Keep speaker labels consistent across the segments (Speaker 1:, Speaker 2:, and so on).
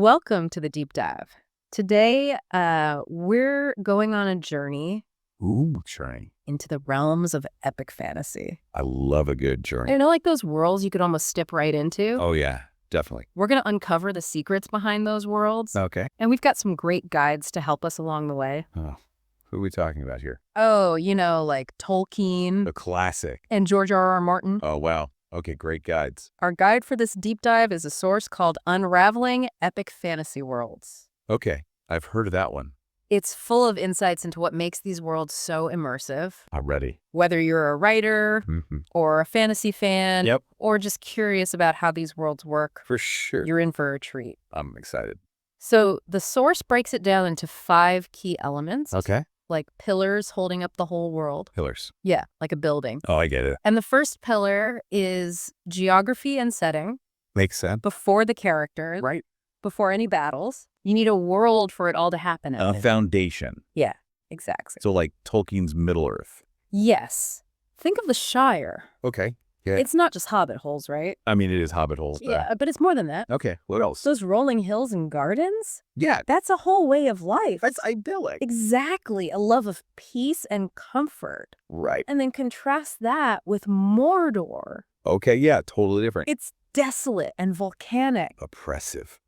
Speaker 1: Welcome to the deep dive. Today, we're going on a journey
Speaker 2: Ooh, journey.
Speaker 1: into the realms of epic fantasy.
Speaker 2: I love a good journey.
Speaker 1: You know, like those worlds you could almost step right into?
Speaker 2: Oh, yeah, definitely.
Speaker 1: We're going to uncover the secrets behind those worlds.
Speaker 2: Okay.
Speaker 1: And we've got some great guides to help us along the way.
Speaker 2: Oh, who are we talking about here?
Speaker 1: Oh, you know, like Tolkien
Speaker 2: The classic.
Speaker 1: and J.R.R. Martin.
Speaker 2: Oh, wow. Okay, great guides.
Speaker 1: Our guide for this deep dive is a source called Unraveling Epic Fantasy Worlds.
Speaker 2: Okay, I've heard of that one.
Speaker 1: It's full of insights into what makes these worlds so immersive.
Speaker 2: I'm ready.
Speaker 1: Whether you're a writer or a fantasy fan,
Speaker 2: Yep.
Speaker 1: or just curious about how these worlds work,
Speaker 2: For sure.
Speaker 1: you're in for a treat.
Speaker 2: I'm excited.
Speaker 1: So the source breaks it down into 5 key elements,
Speaker 2: Okay.
Speaker 1: like pillars holding up the whole world.
Speaker 2: Pillars.
Speaker 1: Yeah, like a building.
Speaker 2: Oh, I get it.
Speaker 1: And the first pillar is geography and setting.
Speaker 2: Makes sense.
Speaker 1: Before the characters,
Speaker 2: Right.
Speaker 1: before any battles, you need a world for it all to happen in.
Speaker 2: A foundation.
Speaker 1: Yeah, exactly.
Speaker 2: So like Tolkien's Middle-earth.
Speaker 1: Yes. Think of the Shire.
Speaker 2: Okay. Yeah.
Speaker 1: It's not just hobbit holes, right?
Speaker 2: I mean, it is Hobbit holes.
Speaker 1: Yeah, but it's more than that.
Speaker 2: Okay, what else?
Speaker 1: Those rolling hills and gardens,
Speaker 2: Yeah,
Speaker 1: that's a whole way of life.
Speaker 2: that's idyllic.
Speaker 1: Exactly. A love of peace and comfort.
Speaker 2: Right.
Speaker 1: And then contrast that with Mordor.
Speaker 2: Okay, yeah, totally different.
Speaker 1: It's desolate and volcanic.
Speaker 2: Oppressive.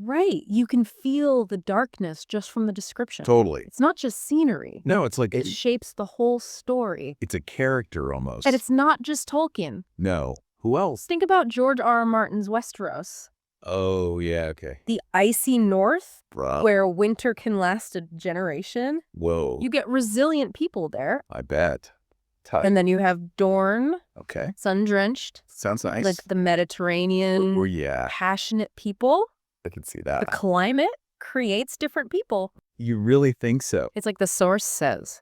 Speaker 1: Right. You can feel the darkness just from the description.
Speaker 2: Totally.
Speaker 1: It's not just scenery.
Speaker 2: No, it's like
Speaker 1: It shapes the whole story.
Speaker 2: it's a character almost.
Speaker 1: And it's not just Tolkien.
Speaker 2: No. Who else?
Speaker 1: Think about J.R.R. Martin's Westeros.
Speaker 2: Oh, yeah, okay.
Speaker 1: The icy north,
Speaker 2: Bruh.
Speaker 1: where winter can last a generation.
Speaker 2: Whoa.
Speaker 1: You get resilient people there.
Speaker 2: I bet. Tight.
Speaker 1: And then you have Dorne,
Speaker 2: Okay.
Speaker 1: sun-drenched,
Speaker 2: Sounds nice.
Speaker 1: like the Mediterranean,
Speaker 2: Oh, yeah.
Speaker 1: passionate people.
Speaker 2: I can see
Speaker 1: The
Speaker 2: that.
Speaker 1: climate creates different people.
Speaker 2: You really think so?
Speaker 1: It's like the source says.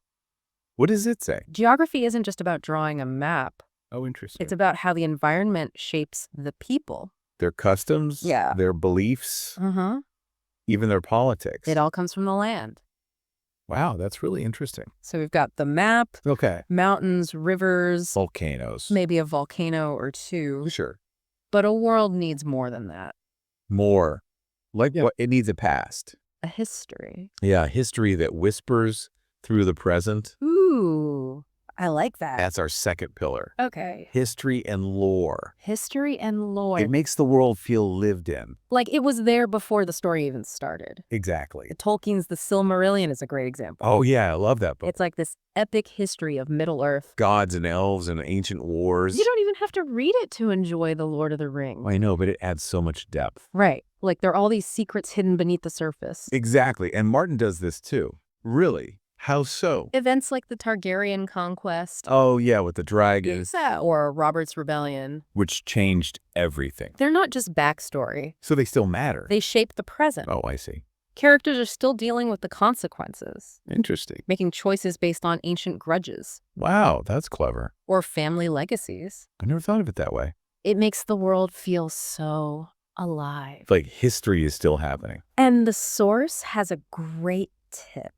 Speaker 2: What does it say?
Speaker 1: Geography isn't just about drawing a map.
Speaker 2: Oh, interesting.
Speaker 1: It's about how the environment shapes the people.
Speaker 2: Their customs,
Speaker 1: Yeah.
Speaker 2: their beliefs,
Speaker 1: Uh-huh.
Speaker 2: even their politics.
Speaker 1: It all comes from the land.
Speaker 2: Wow, that's really interesting.
Speaker 1: So we've got the map,
Speaker 2: Okay.
Speaker 1: mountains, rivers,
Speaker 2: Volcanoes.
Speaker 1: maybe a volcano or two.
Speaker 2: Sure.
Speaker 1: But a world needs more than that.
Speaker 2: More. Like
Speaker 1: Yeah.
Speaker 2: what? It needs a past.
Speaker 1: A history.
Speaker 2: Yeah, history that whispers through the present.
Speaker 1: Ooh, I like that.
Speaker 2: That's our second pillar.
Speaker 1: Okay.
Speaker 2: History and lore.
Speaker 1: History and lore.
Speaker 2: It makes the world feel lived in.
Speaker 1: Like it was there before the story even started.
Speaker 2: Exactly.
Speaker 1: Tolkien's The Silmarillion is a great example.
Speaker 2: Oh, yeah, I love that book.
Speaker 1: It's like this epic history of Middle-earth.
Speaker 2: Gods and elves and ancient wars.
Speaker 1: You don't even have to read it to enjoy The Lord of the Rings.
Speaker 2: I know, but it adds so much depth.
Speaker 1: Right. Like there are all these secrets hidden beneath the surface.
Speaker 2: Exactly. And Martin does this too. Really? How so?
Speaker 1: Events like the Targaryen conquest.
Speaker 2: Oh, yeah, with the dragons,
Speaker 1: Or Robert's Rebellion.
Speaker 2: which changed everything.
Speaker 1: They're not just backstory.
Speaker 2: So they still matter.
Speaker 1: They shape the present.
Speaker 2: Oh, I see.
Speaker 1: Characters are still dealing with the consequences,
Speaker 2: Interesting.
Speaker 1: making choices based on ancient grudges
Speaker 2: Wow, that's clever.
Speaker 1: or family legacies.
Speaker 2: I never thought of it that way.
Speaker 1: It makes the world feel so alive.
Speaker 2: Like history is still happening.
Speaker 1: And the source has a great tip.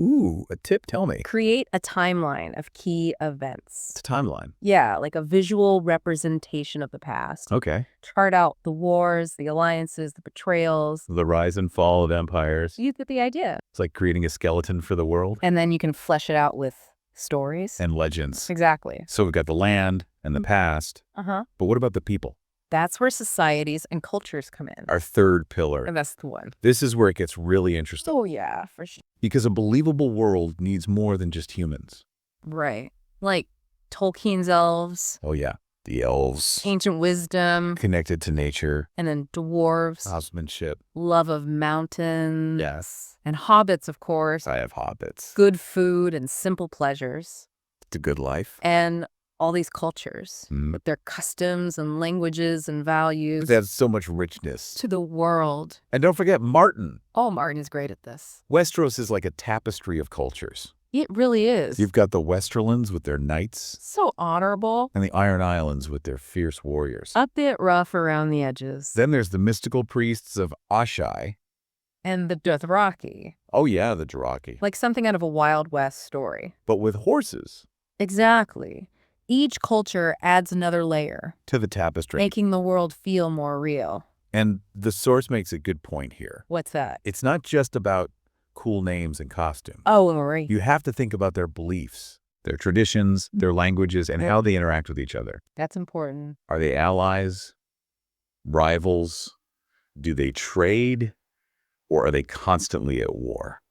Speaker 2: Ooh, a tip, tell me.
Speaker 1: Create a timeline of key events.
Speaker 2: It's a timeline.
Speaker 1: Yeah, like a visual representation of the past.
Speaker 2: Okay.
Speaker 1: Chart out the wars, the alliances, the betrayals.
Speaker 2: The rise and fall of empires.
Speaker 1: You get the idea.
Speaker 2: It's like creating a skeleton for the world
Speaker 1: And then you can flesh it out with stories.
Speaker 2: and legends.
Speaker 1: Exactly.
Speaker 2: So we've got the land and the past,
Speaker 1: Uh-huh.
Speaker 2: but what about the people?
Speaker 1: That's where societies and cultures come in.
Speaker 2: Our third pillar.
Speaker 1: And that's the one.
Speaker 2: This is where it gets really interesting
Speaker 1: Oh, yeah, for sure.
Speaker 2: because a believable world needs more than just humans.
Speaker 1: Right. Like Tolkien's elves,
Speaker 2: Oh, yeah. The elves,
Speaker 1: ancient wisdom,
Speaker 2: connected to nature,
Speaker 1: and then dwarves,
Speaker 2: husbandship.
Speaker 1: love of mountains.
Speaker 2: Yes.
Speaker 1: And hobbits, of course.
Speaker 2: I have hobbits.
Speaker 1: Good food and simple pleasures.
Speaker 2: It's a good life.
Speaker 1: And all these cultures
Speaker 2: Mm.
Speaker 1: with their customs and languages and values
Speaker 2: That's so much richness.
Speaker 1: to the world.
Speaker 2: And don't forget Martin.
Speaker 1: Oh, Martin is great at this.
Speaker 2: Westeros is like a tapestry of cultures.
Speaker 1: It really is.
Speaker 2: You've got the Westerlands with their knights
Speaker 1: So honorable.
Speaker 2: and the Iron Islands with their fierce warriors.
Speaker 1: A bit rough around the edges.
Speaker 2: Then there's the mystical priests of Ashai.
Speaker 1: And the Dothraki.
Speaker 2: Oh, yeah, the Dothraki.
Speaker 1: Like something out of a Wild West story.
Speaker 2: But with horses
Speaker 1: Exactly. Each culture adds another layer,
Speaker 2: to the tapestry.
Speaker 1: making the world feel more real.
Speaker 2: And the source makes a good point here.
Speaker 1: What's that?
Speaker 2: It's not just about cool names and costumes.
Speaker 1: Oh, Marie.
Speaker 2: You have to think about their beliefs, their traditions, their languages, and how they interact with each other.
Speaker 1: That's important.
Speaker 2: Are they allies? Rivals? Do they trade? Or are they constantly at war?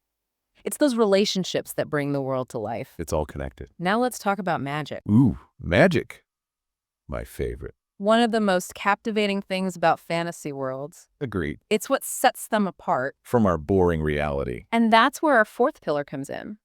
Speaker 1: It's those relationships that bring the world to life.
Speaker 2: It's all connected.
Speaker 1: Now let's talk about magic.
Speaker 2: Ooh, magic. My favorite.
Speaker 1: One of the most captivating things about fantasy worlds.
Speaker 2: Agreed.
Speaker 1: It's what sets them apart.
Speaker 2: From our boring reality.
Speaker 1: And that's where our fourth pillar comes in.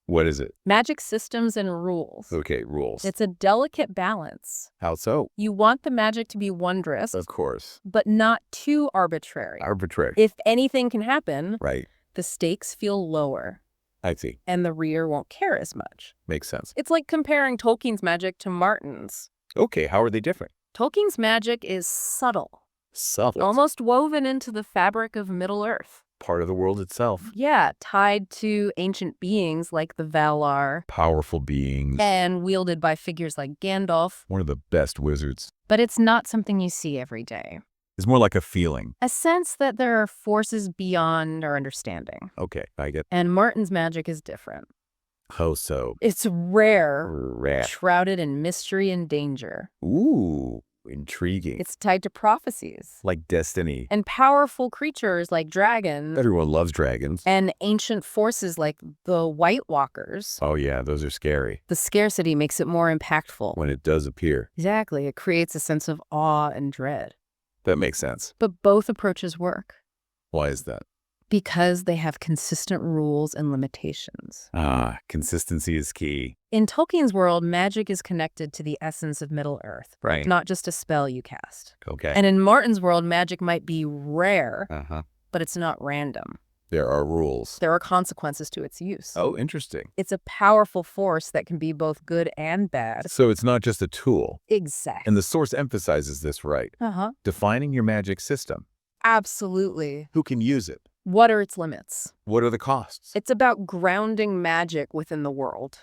Speaker 2: What is it?
Speaker 1: Magic systems and rules.
Speaker 2: Okay, rules.
Speaker 1: It's a delicate balance.
Speaker 2: How so?
Speaker 1: You want the magic to be wondrous,
Speaker 2: Of course.
Speaker 1: but not too arbitrary.
Speaker 2: Arbitrary.
Speaker 1: If anything can happen,
Speaker 2: Right.
Speaker 1: the stakes feel lower,
Speaker 2: I see.
Speaker 1: and the reader won't care as much.
Speaker 2: Makes sense.
Speaker 1: It's like comparing Tolkien's magic to Martin's.
Speaker 2: Okay, how are they different?
Speaker 1: Tolkien's magic is subtle,
Speaker 2: Subtle.
Speaker 1: almost woven into the fabric of Middle-earth.
Speaker 2: Part of the world itself.
Speaker 1: Yeah, tied to ancient beings like the Valar,
Speaker 2: Powerful beings.
Speaker 1: and wielded by figures like Gandalf.
Speaker 2: One of the best wizards.
Speaker 1: But it's not something you see every day.
Speaker 2: It's more like a feeling.
Speaker 1: A sense that there are forces beyond our understanding.
Speaker 2: Okay, I get.
Speaker 1: And Martin's magic is different.
Speaker 2: How so?
Speaker 1: It's rare,
Speaker 2: Rat.
Speaker 1: shrouded in mystery and danger.
Speaker 2: Ooh, intriguing.
Speaker 1: It's tied to prophecies.
Speaker 2: like destiny.
Speaker 1: And powerful creatures like dragons.
Speaker 2: Everyone loves dragons.
Speaker 1: And ancient forces like the White Walkers.
Speaker 2: Oh yeah, those are scary.
Speaker 1: The scarcity makes it more impactful.
Speaker 2: When it does appear.
Speaker 1: Exactly. It creates a sense of awe and dread.
Speaker 2: That makes sense.
Speaker 1: But both approaches work
Speaker 2: Why is that?
Speaker 1: because they have consistent rules and limitations.
Speaker 2: Ah, consistency is key.
Speaker 1: In Tolkien's world, magic is connected to the essence of Middle-earth,
Speaker 2: Right.
Speaker 1: not just a spell you cast.
Speaker 2: Okay.
Speaker 1: And in Martin's world, magic might be rare,
Speaker 2: Uh-huh.
Speaker 1: but it's not random.
Speaker 2: There are rules.
Speaker 1: There are consequences to its use.
Speaker 2: Oh, interesting.
Speaker 1: It's a powerful force that can be both good and bad.
Speaker 2: So it's not just a tool.
Speaker 1: Exactly.
Speaker 2: And the source emphasizes this right.
Speaker 1: Uh-huh.
Speaker 2: Defining your magic system.
Speaker 1: Absolutely.
Speaker 2: Who can use it?
Speaker 1: What are its limits?
Speaker 2: What are the costs?
Speaker 1: It's about grounding magic within the world,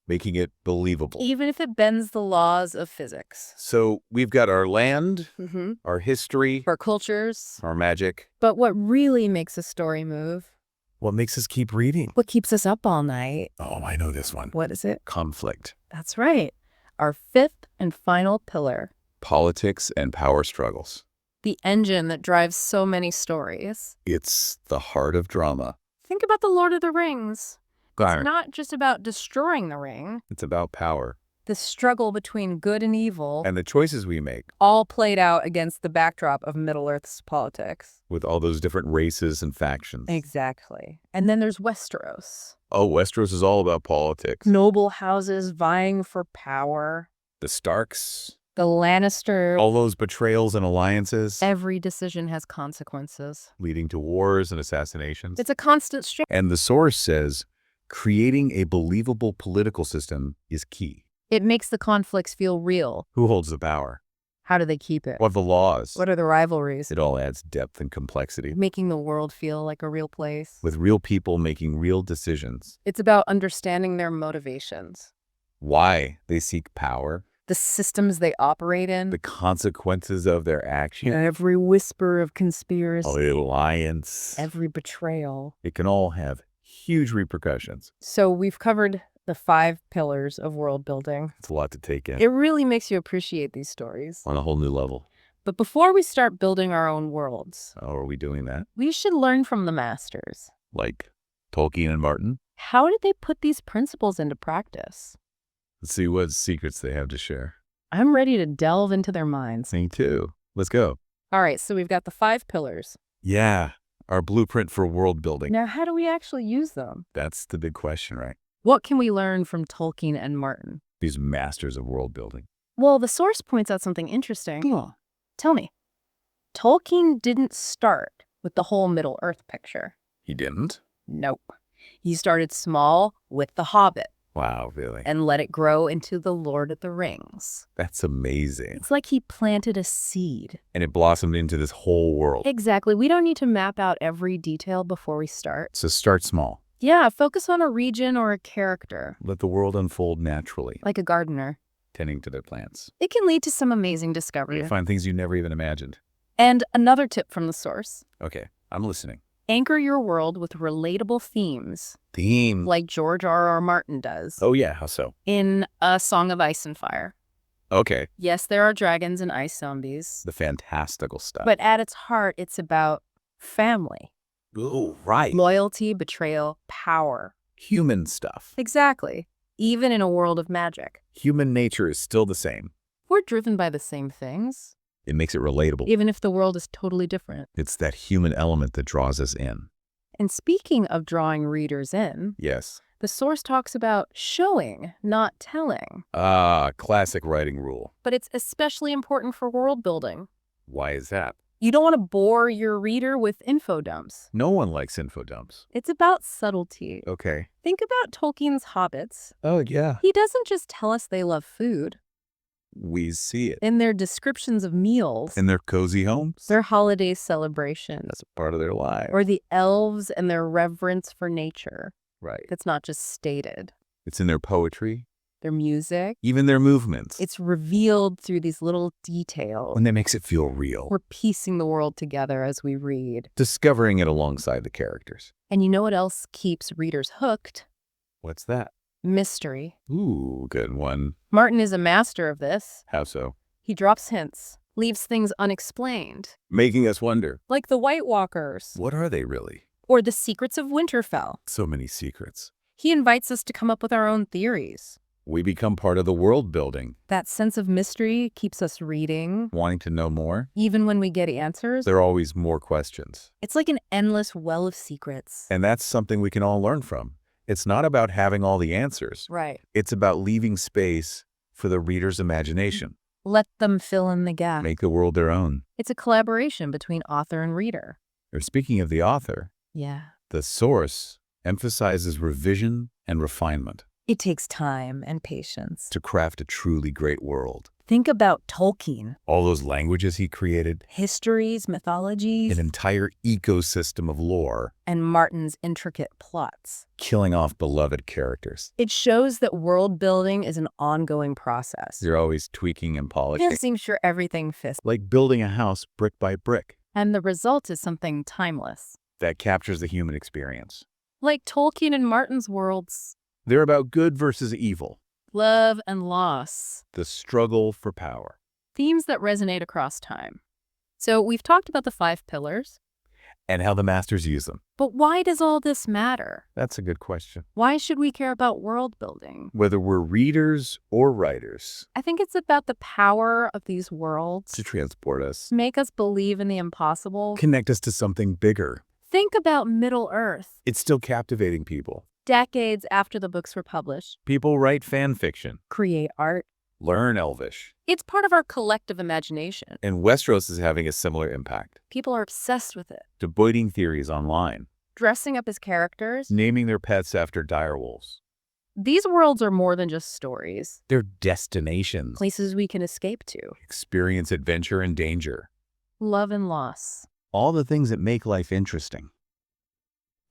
Speaker 2: Making it believable.
Speaker 1: even if it bends the laws of physics.
Speaker 2: So we've got our land,
Speaker 1: Mm-hmm.
Speaker 2: our history,
Speaker 1: For cultures.
Speaker 2: our magic.
Speaker 1: But what really makes a story move?
Speaker 2: What makes us keep reading?
Speaker 1: What keeps us up all night?
Speaker 2: Oh, I know this one.
Speaker 1: What is it?
Speaker 2: Conflict.
Speaker 1: That's right. Our fifth and final pillar.
Speaker 2: Politics and power struggles.
Speaker 1: The engine that drives so many stories.
Speaker 2: It's the heart of drama.
Speaker 1: Think about the Lord of the Rings.
Speaker 2: It's
Speaker 1: It's not just about destroying the ring.
Speaker 2: It's about power
Speaker 1: The struggle between good and evil,
Speaker 2: and the choices we make
Speaker 1: all played out against the backdrop of Middle-earth's politics.
Speaker 2: with all those different races and factions.
Speaker 1: Exactly. And then there's Westeros.
Speaker 2: Oh, Westeros is all about politics.
Speaker 1: Noble houses vying for power.
Speaker 2: The Starks,
Speaker 1: The Lannister.
Speaker 2: all those betrayals and alliances
Speaker 1: Every decision has consequences.
Speaker 2: leading to wars and assassinations.
Speaker 1: It's a constant strain.
Speaker 2: And the source says, creating a believable political system is key.
Speaker 1: It makes the conflicts feel real.
Speaker 2: Who holds the power?
Speaker 1: How do they keep it?
Speaker 2: What are the laws?
Speaker 1: What are the rivalries?
Speaker 2: It all adds depth and complexity,
Speaker 1: Making the world feel like a real place.
Speaker 2: with real people making real decisions.
Speaker 1: It's about understanding their motivations,
Speaker 2: Why they seek power,
Speaker 1: the systems they operate in,
Speaker 2: the consequences of their actions,
Speaker 1: every whisper of conspiracy,
Speaker 2: alliance.
Speaker 1: every betrayal.
Speaker 2: It can all have huge repercussions.
Speaker 1: So we've covered the 5 pillars of world building.
Speaker 2: It's a lot to take in
Speaker 1: It really makes you appreciate these stories.
Speaker 2: on a whole new level.
Speaker 1: But before we start building our own worlds,
Speaker 2: How are we doing that?
Speaker 1: we should learn from the masters.
Speaker 2: Like Tolkien and Martin?
Speaker 1: How did they put these principles into practice?
Speaker 2: Let's see what secrets they have to share.
Speaker 1: I'm ready to delve into their minds.
Speaker 2: Me too. Let's go.
Speaker 1: All right, so we've got the 5 pillars.
Speaker 2: Yeah, our blueprint for world building.
Speaker 1: Now, how do we actually use them?
Speaker 2: That's the big question, right?
Speaker 1: What can we learn from Tolkien and Martin?
Speaker 2: These masters of world building.
Speaker 1: Well, the source points out something interesting. Tell me. Tolkien didn't start with the whole Middle-earth picture.
Speaker 2: He didn't?
Speaker 1: Nope. He started small with The Hobbit
Speaker 2: Wow, really?
Speaker 1: and let it grow into The Lord of the Rings.
Speaker 2: That's amazing.
Speaker 1: It's like he planted a seed.
Speaker 2: And it blossomed into this whole world.
Speaker 1: Exactly. We don't need to map out every detail before we start.
Speaker 2: So start small.
Speaker 1: Yeah, focus on a region or a character,
Speaker 2: Let the world unfold naturally,
Speaker 1: like a gardener.
Speaker 2: tending to their plants.
Speaker 1: It can lead to some amazing
Speaker 2: You
Speaker 1: discoveries.
Speaker 2: find things you never even imagined.
Speaker 1: And another tip from the source.
Speaker 2: Okay, I'm listening.
Speaker 1: Anchor your world with relatable themes.
Speaker 2: Theme.
Speaker 1: Like J.R.R. Martin does.
Speaker 2: Oh, yeah, how so?
Speaker 1: In A Song of Ice and Fire.
Speaker 2: Okay.
Speaker 1: Yes, there are dragons and ice zombies.
Speaker 2: The fantastical stuff.
Speaker 1: But at its heart, it's about family.
Speaker 2: Ooh, right.
Speaker 1: Loyalty, betrayal, power.
Speaker 2: Human stuff.
Speaker 1: Exactly. Even in a world of magic.
Speaker 2: Human nature is still the same.
Speaker 1: We're driven by the same things.
Speaker 2: It makes it relatable.
Speaker 1: Even if the world is totally different.
Speaker 2: It's that human element that draws us in.
Speaker 1: And speaking of drawing readers in,
Speaker 2: Yes.
Speaker 1: the source talks about showing, not telling.
Speaker 2: Ah, classic writing rule.
Speaker 1: But it's especially important for world building.
Speaker 2: Why is that?
Speaker 1: You don't want to bore your reader with info dumps.
Speaker 2: No one likes info dumps.
Speaker 1: It's about subtlety.
Speaker 2: Okay.
Speaker 1: Think about Tolkien's hobbits.
Speaker 2: Oh, yeah.
Speaker 1: He doesn't just tell us they love food.
Speaker 2: We see it.
Speaker 1: In their descriptions of meals,
Speaker 2: In their cozy homes.
Speaker 1: their holiday celebrations,
Speaker 2: That's a part of their lives.
Speaker 1: or the elves and their reverence for nature.
Speaker 2: Right.
Speaker 1: That's not just stated.
Speaker 2: It's in their poetry,
Speaker 1: Their music,
Speaker 2: even their movements.
Speaker 1: it's revealed through these little details.
Speaker 2: when that makes it feel real.
Speaker 1: We're piecing the world together as we read.
Speaker 2: Discovering it alongside the characters.
Speaker 1: And you know what else keeps readers hooked?
Speaker 2: What's that?
Speaker 1: Mystery.
Speaker 2: Ooh, good one.
Speaker 1: Martin is a master of this.
Speaker 2: How so?
Speaker 1: He drops hints, leaves things unexplained,
Speaker 2: Making us wonder,
Speaker 1: like the White Walkers
Speaker 2: what are they really?
Speaker 1: or the secrets of Winterfell.
Speaker 2: So many secrets.
Speaker 1: He invites us to come up with our own theories.
Speaker 2: We become part of the world building,
Speaker 1: That sense of mystery keeps us reading,
Speaker 2: wanting to know more.
Speaker 1: even when we get answers.
Speaker 2: There are always more questions.
Speaker 1: It's like an endless well of secrets.
Speaker 2: And that's something we can all learn from. It's not about having all the answers.
Speaker 1: Right.
Speaker 2: It's about leaving space for the reader's imagination.
Speaker 1: Let them fill in the gap.
Speaker 2: Make the world their own.
Speaker 1: It's a collaboration between author and reader.
Speaker 2: Or speaking of the author,
Speaker 1: Yeah.
Speaker 2: the source emphasizes revision and refinement
Speaker 1: It takes time and patience.
Speaker 2: to craft a truly great world.
Speaker 1: Think about Tolkien.
Speaker 2: All those languages he created,
Speaker 1: Histories, mythologies,
Speaker 2: an entire ecosystem of lore,
Speaker 1: and Martin's intricate plots.
Speaker 2: killing off beloved characters.
Speaker 1: It shows that world building is an ongoing process.
Speaker 2: You're always tweaking and polishing,
Speaker 1: Making sure everything fits.
Speaker 2: like building a house brick by brick.
Speaker 1: And the result is something timeless.
Speaker 2: That captures the human experience.
Speaker 1: Like Tolkien and Martin's worlds.
Speaker 2: They're about good versus evil,
Speaker 1: Love and loss.
Speaker 2: the struggle for power.
Speaker 1: Themes that resonate across time. So we've talked about the 5 pillars.
Speaker 2: And how the masters use them.
Speaker 1: But why does all this matter?
Speaker 2: That's a good question.
Speaker 1: Why should we care about world building?
Speaker 2: Whether we're readers or writers,
Speaker 1: I think it's about the power of these worlds
Speaker 2: to transport us,
Speaker 1: to make us believe in the impossible.
Speaker 2: connect us to something bigger.
Speaker 1: Think about Middle-earth.
Speaker 2: It's still captivating people.
Speaker 1: Decades after the books were published,
Speaker 2: People write fan fiction,
Speaker 1: create art.
Speaker 2: learn Elvish,
Speaker 1: It's part of our collective imagination.
Speaker 2: and Westeros is having a similar impact.
Speaker 1: People are obsessed with it.
Speaker 2: Debating theories online,
Speaker 1: Dressing up as characters.
Speaker 2: naming their pets after direwolves.
Speaker 1: These worlds are more than just stories.
Speaker 2: They're destinations.
Speaker 1: Places we can escape to.
Speaker 2: Experience adventure and danger.
Speaker 1: Love and loss.
Speaker 2: All the things that make life interesting.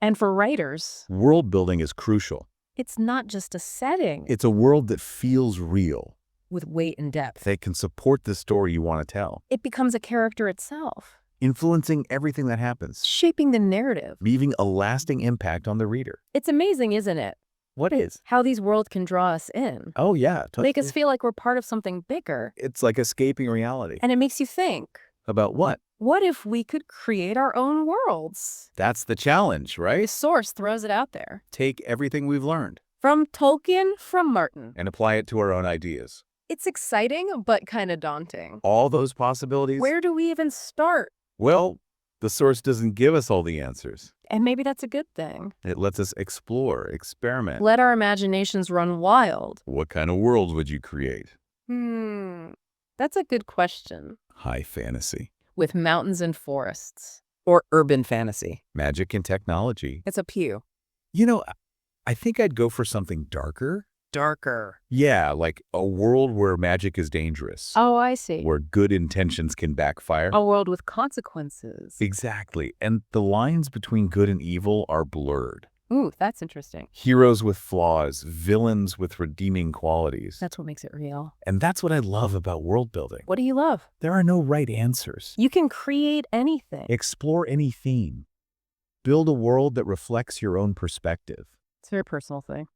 Speaker 1: And for writers,
Speaker 2: World building is crucial.
Speaker 1: it's not just a setting
Speaker 2: It's a world that feels real,
Speaker 1: with weight and depth.
Speaker 2: that can support the story you want to tell,
Speaker 1: It becomes a character itself,
Speaker 2: influencing everything that happens,
Speaker 1: shaping the narrative.
Speaker 2: leaving a lasting impact on the reader.
Speaker 1: It's amazing, isn't it?
Speaker 2: What is?
Speaker 1: How these worlds can draw us in.
Speaker 2: Oh, yeah.
Speaker 1: Make us feel like we're part of something bigger.
Speaker 2: It's like escaping reality.
Speaker 1: And it makes you think,
Speaker 2: About what?
Speaker 1: what if we could create our own worlds?
Speaker 2: That's the challenge,
Speaker 1: The
Speaker 2: right?
Speaker 1: source throws it out there.
Speaker 2: Take everything we've learned
Speaker 1: From Tolkien, from Martin.
Speaker 2: and apply it to our own ideas.
Speaker 1: It's exciting, but kind of daunting.
Speaker 2: All those possibilities?
Speaker 1: Where do we even start?
Speaker 2: Well, the source doesn't give us all the answers.
Speaker 1: And maybe that's a good thing.
Speaker 2: It lets us explore, experiment.
Speaker 1: Let our imaginations run wild.
Speaker 2: What kind of world would you create?
Speaker 1: That's a good question.
Speaker 2: High fantasy.
Speaker 1: With mountains and forests. Or urban fantasy.
Speaker 2: Magic and technology.
Speaker 1: It's a pew.
Speaker 2: You know, I think I'd go for something darker.
Speaker 1: Darker.
Speaker 2: Yeah, like a world where magic is dangerous.
Speaker 1: Oh, I see.
Speaker 2: Where good intentions can backfire.
Speaker 1: A world with consequences.
Speaker 2: Exactly. And the lines between good and evil are blurred.
Speaker 1: Ooh, that's interesting.
Speaker 2: Heroes with flaws, villains with redeeming qualities.
Speaker 1: That's what makes it real.
Speaker 2: And that's what I love about world building.
Speaker 1: What do you love?
Speaker 2: There are no right answers.
Speaker 1: You can create anything.
Speaker 2: Explore any theme. Build a world that reflects your own perspective.
Speaker 1: It's a very personal thing.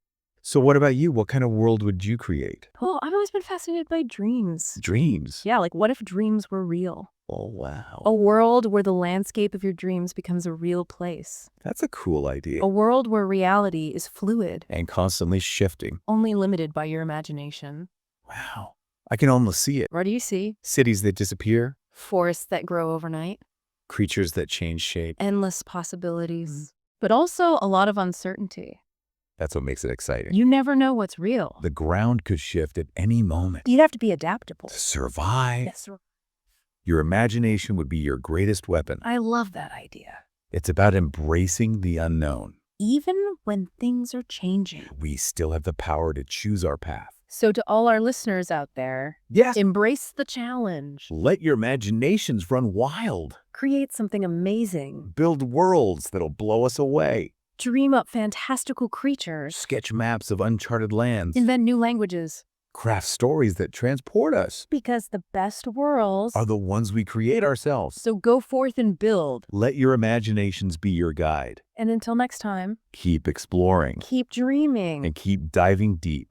Speaker 2: So what about you? What kind of world would you create?
Speaker 1: Oh, I've always been fascinated by dreams.
Speaker 2: Dreams.
Speaker 1: Yeah, like what if dreams were real?
Speaker 2: Oh, wow.
Speaker 1: A world where the landscape of your dreams becomes a real place.
Speaker 2: That's a cool idea.
Speaker 1: A world where reality is fluid,
Speaker 2: And constantly shifting.
Speaker 1: only limited by your imagination.
Speaker 2: Wow. I can almost see it.
Speaker 1: What do you see?
Speaker 2: Cities that disappear.
Speaker 1: Forests that grow overnight.
Speaker 2: Creatures that change shape.
Speaker 1: Endless possibilities. But also a lot of uncertainty.
Speaker 2: That's what makes it exciting.
Speaker 1: You never know what's real.
Speaker 2: The ground could shift at any moment.
Speaker 1: You'd have to be adaptable.
Speaker 2: To survive,
Speaker 1: Yes,
Speaker 2: your imagination would be your greatest weapon.
Speaker 1: I love that idea.
Speaker 2: It's about embracing the unknown.
Speaker 1: Even when things are changing.
Speaker 2: We still have the power to choose our path.
Speaker 1: So to all our listeners out there,
Speaker 2: Yes.
Speaker 1: embrace the challenge.
Speaker 2: Let your imaginations run wild.
Speaker 1: Create something amazing.
Speaker 2: Build worlds that'll blow us away.
Speaker 1: Dream up fantastical creatures.
Speaker 2: Sketch maps of uncharted lands.
Speaker 1: Invent new languages.
Speaker 2: Craft stories that transport us.
Speaker 1: Because the best worlds
Speaker 2: Are the ones we create ourselves.
Speaker 1: So go forth and build.
Speaker 2: Let your imaginations be your guide.
Speaker 1: And until next time,
Speaker 2: Keep exploring
Speaker 1: keep dreaming.
Speaker 2: and keep diving deep.